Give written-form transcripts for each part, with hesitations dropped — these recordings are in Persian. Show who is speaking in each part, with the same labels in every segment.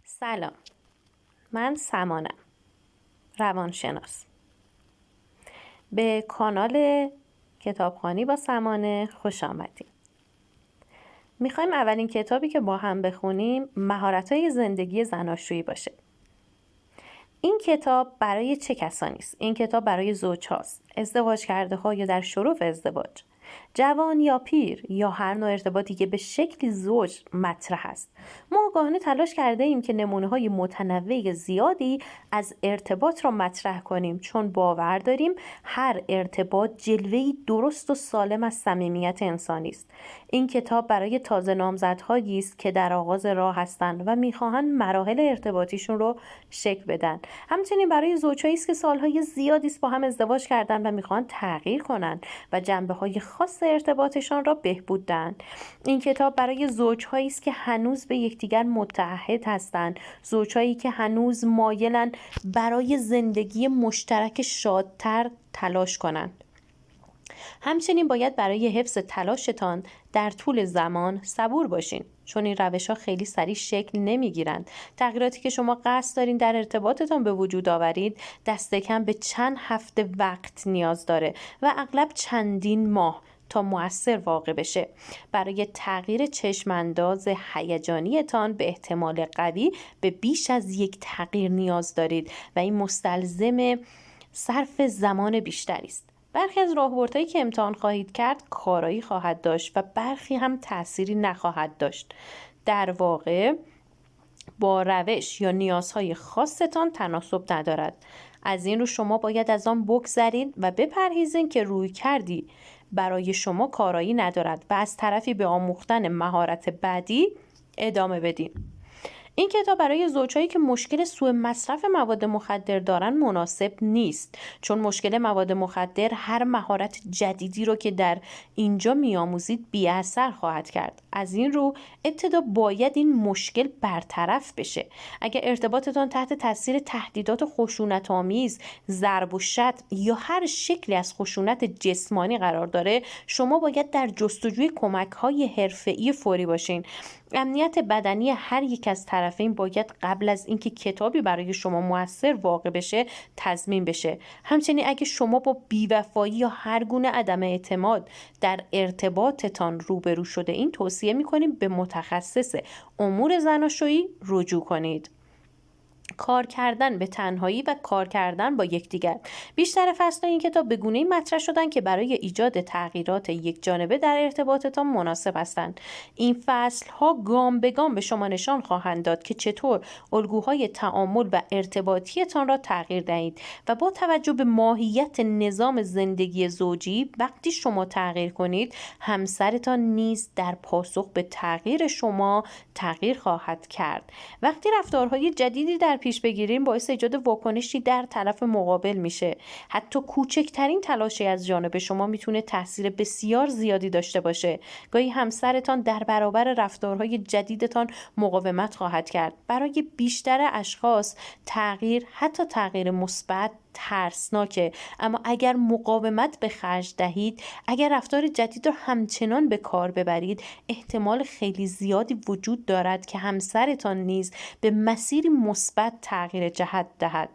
Speaker 1: سلام، من سمانم، روانشناس. به کانال کتابخوانی با سمانه خوش آمدید. میخوایم اولین کتابی که با هم بخونیم مهارت‌های زندگی زناشویی باشه. این کتاب برای چه کسانی است؟ این کتاب برای زوج هاست، ازدواج کرده ها یا در شرف ازدواج، جوان یا پیر یا هر نوع ارتباطی که به شکلی زوج مطرح است. ما آگاهانه تلاش کرده ایم که نمونه های متنوع زیادی از ارتباط را مطرح کنیم، چون باور داریم هر ارتباط جلوه‌ای درست و سالم از صمیمیت انسانی است. این کتاب برای تازه نامزدهایی است که در آغاز راه هستند و میخواهند مراحل ارتباطیشون رو شکل بدن. همچنین برای زوجهایی است که سالهای زیادی است با هم ازدواج کردن و میخواهند تغییر کنند و جنبه‌های خاص ارتباطشان را بهبود دهند. این کتاب برای زوجهایی است که هنوز به یکدیگر متعهد هستند، زوجهایی که هنوز مایلند برای زندگی مشترک شادتر تلاش کنند. همچنین باید برای حفظ تلاشتان در طول زمان صبور باشین، چون این روش‌ها خیلی سریع شکل نمی‌گیرند. تغییراتی که شما قصد دارین در ارتباطتان به وجود آورید دست کم به چند هفته وقت نیاز داره و اغلب چندین ماه تا مؤثر واقع بشه. برای تغییر چشمانداز هیجانیتان به احتمال قوی به بیش از یک تغییر نیاز دارید و این مستلزم صرف زمان بیشتری است. برخی از راهبردهایی که امتحان خواهید کرد کارایی خواهد داشت و برخی هم تأثیری نخواهد داشت. در واقع با روش یا نیازهای خاصتان تناسب ندارد. از این رو شما باید از آن بگذرید و بپرهیزید که روی کردی برای شما کارایی ندارد و از طرفی به آموختن مهارت بعدی ادامه بدین. این کتاب برای زوجهایی که مشکل سوء مصرف مواد مخدر دارن مناسب نیست، چون مشکل مواد مخدر هر مهارت جدیدی رو که در اینجا میآموزید بی اثر خواهد کرد. از این رو ابتدا باید این مشکل برطرف بشه. اگر ارتباطتان تحت تاثیر تهدیدات خشونت‌آمیز، ضرب و شتم یا هر شکلی از خشونت جسمانی قرار داره، شما باید در جستجوی کمک‌های حرفه‌ای فوری باشین. امنیت بدنی هر یک از طرفین باید قبل از اینکه کتابی برای شما مؤثر واقع بشه تضمین بشه. همچنین اگه شما با بی‌وفایی یا هر گونه عدم اعتماد در ارتباطتان روبرو شده این توصیه می‌کنیم به متخصص امور زناشویی رجوع کنید. کار کردن به تنهایی و کار کردن با یکدیگر. بیشتر فصل‌های این کتاب به گونه‌ای مطرح شدن که برای ایجاد تغییرات یک جانبه در ارتباطتان مناسب هستند. این فصل‌ها گام به گام به شما نشان خواهند داد که چطور الگوهای تعامل و ارتباطیتان را تغییر دهید و با توجه به ماهیت نظام زندگی زوجی وقتی شما تغییر کنید همسرتان نیز در پاسخ به تغییر شما تغییر خواهد کرد. وقتی رفتارهای جدیدی در پیش بگیریم باعث ایجاد واکنشی در طرف مقابل میشه. حتی کوچکترین تلاشی از جانب شما میتونه تاثیر بسیار زیادی داشته باشه. گاهی همسرتان در برابر رفتارهای جدیدتان مقاومت خواهد کرد. برای بیشتر اشخاص تغییر، حتی تغییر مثبت، ترسناکه، اما اگر مقاومت به خرج دهید، اگر رفتار جدید را همچنان به کار ببرید، احتمال خیلی زیادی وجود دارد که همسرتان نیز به مسیری مثبت تغییر جهت دهد.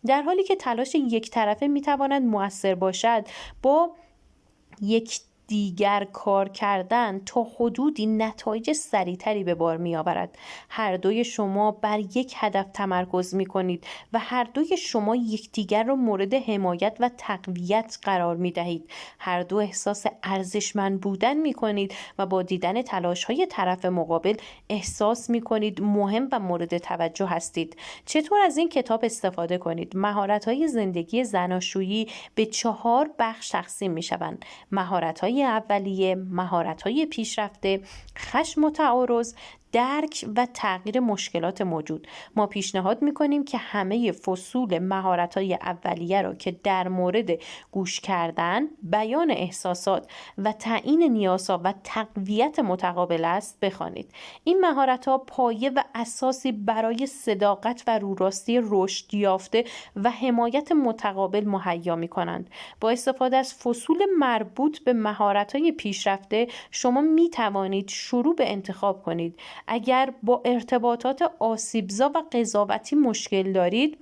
Speaker 1: در حالی که تلاش یک طرفه میتواند مؤثر باشد، با یک دیگر کار کردن تا حدودی نتایج سریعتری به بار می آورد. هر دوی شما بر یک هدف تمرکز می کنید و هر دوی شما یکدیگر را مورد حمایت و تقویت قرار می دهید. هر دو احساس ارزشمند بودن می کنید و با دیدن تلاش های طرف مقابل احساس می کنید مهم و مورد توجه هستید. چطور از این کتاب استفاده کنید؟ مهارت های زندگی زناشویی به 4 بخش تقسیم می شوند. مهارت های اولیه، مهارت‌های پیشرفته، خشم و تعارض، درک و تغییر مشکلات موجود. ما پیشنهاد می‌کنیم که همه فصول مهارت‌های اولیه را که در مورد گوش کردن، بیان احساسات و تعیین نیازها و تقویت متقابل است بخوانید. این مهارت‌ها پایه و اساسی برای صداقت و روراستی رشد یافته و حمایت متقابل مهیا می‌کنند. با استفاده از فصول مربوط به مهارت‌های پیشرفته، شما می‌توانید شروع به انتخاب کنید. اگر با ارتباطات آسیبزا و قضاوتی مشکل دارید،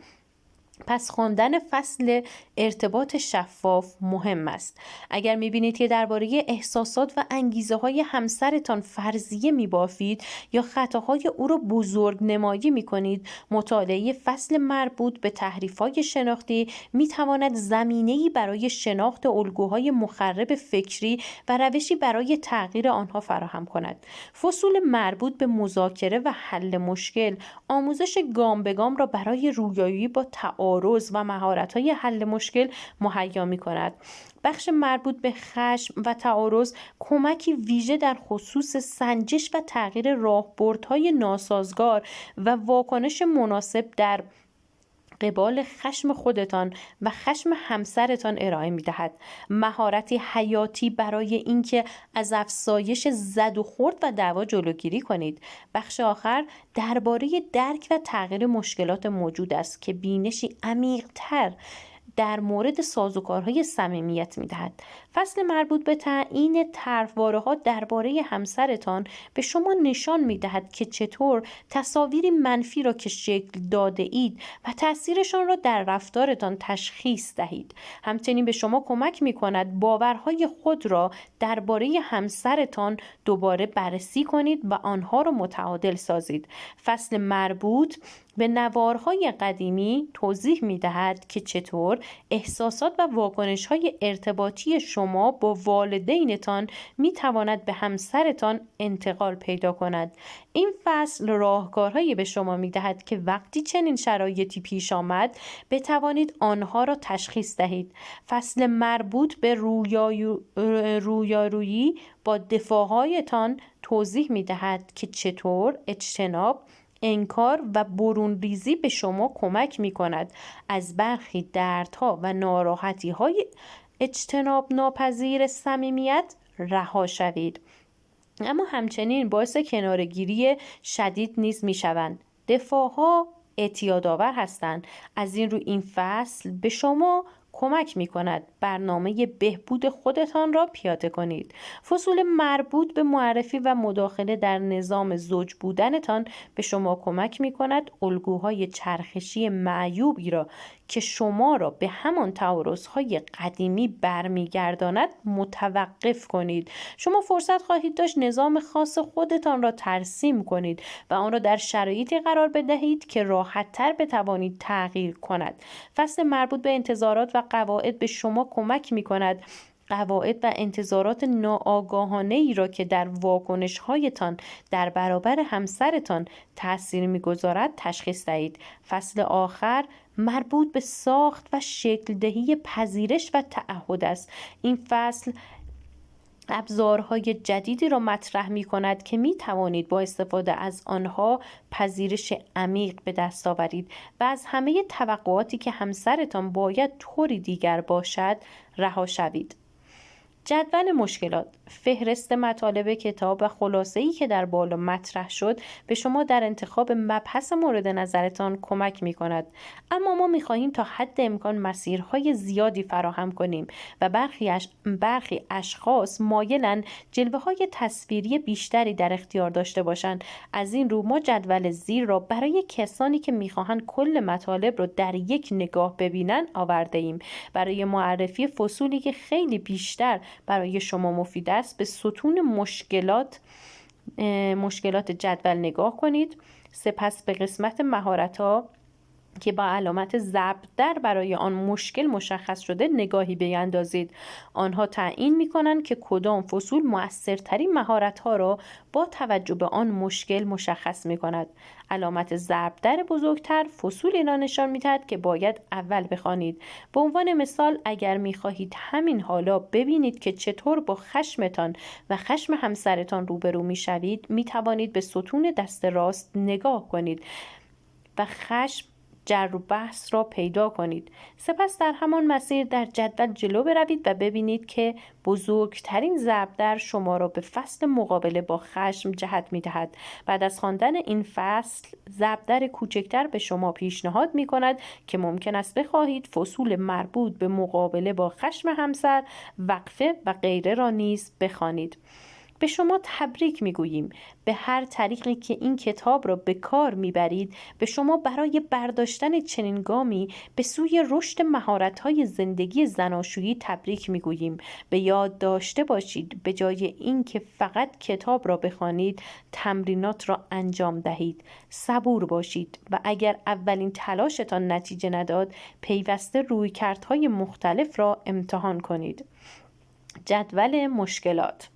Speaker 1: پس خواندن فصل ارتباط شفاف مهم است. اگر می‌بینید که درباره احساسات و انگیزه‌های همسرتان فرضیه می‌بافید یا خطاهای او را بزرگ نمایی می‌کنید، مطالعه فصل مربوط به تحریف‌های شناختی می‌تواند زمینه‌ای برای شناخت الگوهای مخرب فکری و روشی برای تغییر آنها فراهم کند. فصول مربوط به مذاکره و حل مشکل، آموزش گام به گام را برای رویایی با تعارض و مهارت‌های حل مشکل مهیا می‌کند. بخش مربوط به خشم و تعارض کمکی ویژه در خصوص سنجش و تغییر راهبردهای ناسازگار و واکنش مناسب در قبال خشم خودتان و خشم همسرتان ارائه می‌دهد. مهارتی حیاتی برای اینکه از افزایش زد و خورد و دعوا جلوگیری کنید. بخش آخر درباره درک و تغییر مشکلات موجود است که بینشی عمیق‌تر در مورد سازوکارهای صمیمیت می‌دهد. فصل مربوط به تعیین طرحواره‌ها درباره همسرتان به شما نشان می‌دهد که چطور تصاویری منفی را که شکل داده اید و تأثیرشان را در رفتارتان تشخیص دهید. همچنین به شما کمک می‌کند باورهای خود را درباره همسرتان دوباره بررسی کنید و آنها را متعادل سازید. فصل مربوط به نوارهای قدیمی توضیح می‌دهد که چطور احساسات و واکنش‌های ارتباطی شما با والدینتان می‌تواند به همسرتان انتقال پیدا کند. این فصل راهکارهایی به شما می‌دهد که وقتی چنین شرایطی پیش آمد بتوانید آنها را تشخیص دهید. فصل مربوط به رویارویی با دفاع‌هایتان توضیح می‌دهد که چطور اجتناب، انکار و برون ریزی به شما کمک می کند از برخی دردها و ناراحتی های اجتناب ناپذیر صمیمیت رها شوید. اما همچنین باعث کناره‌گیری شدید نیز می شوند. دفاعها اعتیادآور هستند. از این رو این فصل به شما کمک می کند برنامه بهبود خودتان را پیاده کنید. فصول مربوط به معرفی و مداخله در نظام زوج بودنتان به شما کمک می کند الگوهای چرخشی معیوبی را که شما را به همان تعارض‌های قدیمی برمیگرداند متوقف کنید. شما فرصت خواهید داشت نظام خاص خودتان را ترسیم کنید و آن را در شرایطی قرار بدهید که راحت‌تر بتوانید تغییر کند. فصل مربوط به انتظارات و قواعد به شما کمک می‌کند قواعد و انتظارات ناآگاهانه ای را که در واکنش هایتان در برابر همسرتان تأثیر می‌گذارد تشخیص دهید. فصل آخر مربوط به ساخت و شکل دهی پذیرش و تعهد است. این فصل ابزارهای جدیدی را مطرح می کند که می توانید با استفاده از آنها پذیرش عمیق به دست آورید و از همه توقعاتی که همسرتان باید طوری دیگر باشد رها شوید. جدول مشکلات، فهرست مطالب کتاب و خلاصه‌ای که در بالا مطرح شد به شما در انتخاب مبحث مورد نظرتان کمک می‌کند. اما ما می‌خواهیم تا حد امکان مسیرهای زیادی فراهم کنیم و برخی اشخاص مایلند جلوه‌های تصویری بیشتری در اختیار داشته باشند. از این رو ما جدول زیر را برای کسانی که می‌خواهند کل مطالب را در یک نگاه ببینند آورده ایم. برای معرفی فصولی که خیلی بیشتر برای شما مفید است به ستون مشکلات جدول نگاه کنید. سپس به قسمت مهارت‌ها که با علامت ضرب در برای آن مشکل مشخص شده نگاهی بیندازید. آنها تعیین می‌کنند که کدام فصول مؤثرترین مهارت‌ها را با توجه به آن مشکل مشخص می‌کند. علامت ضرب در بزرگتر فصولی را نشان می‌دهد که باید اول بخوانید. به عنوان مثال اگر می‌خواهید همین حالا ببینید که چطور با خشمتان و خشم همسرتان روبرو می‌شوید، می‌توانید به ستون دست راست نگاه کنید و خشم جر و بحث را پیدا کنید. سپس در همان مسیر در جدول جلو بروید و ببینید که بزرگترین ضرب در شما را به فصل مقابله با خشم جهت می دهد. بعد از خواندن این فصل ضرب در کوچکتر به شما پیشنهاد می کند که ممکن است بخواهید فصول مربوط به مقابله با خشم همسر، وقفه و غیره را نیز بخوانید. به شما تبریک میگوییم. به هر طریقی که این کتاب را به کار میبرید به شما برای برداشتن چنین گامی به سوی رشد مهارت‌های زندگی زناشویی تبریک میگوییم. به یاد داشته باشید به جای اینکه فقط کتاب را بخوانید، تمرینات را انجام دهید. صبور باشید و اگر اولین تلاشتان نتیجه نداد، پیوسته رویکردهای مختلف را امتحان کنید. جدول مشکلات.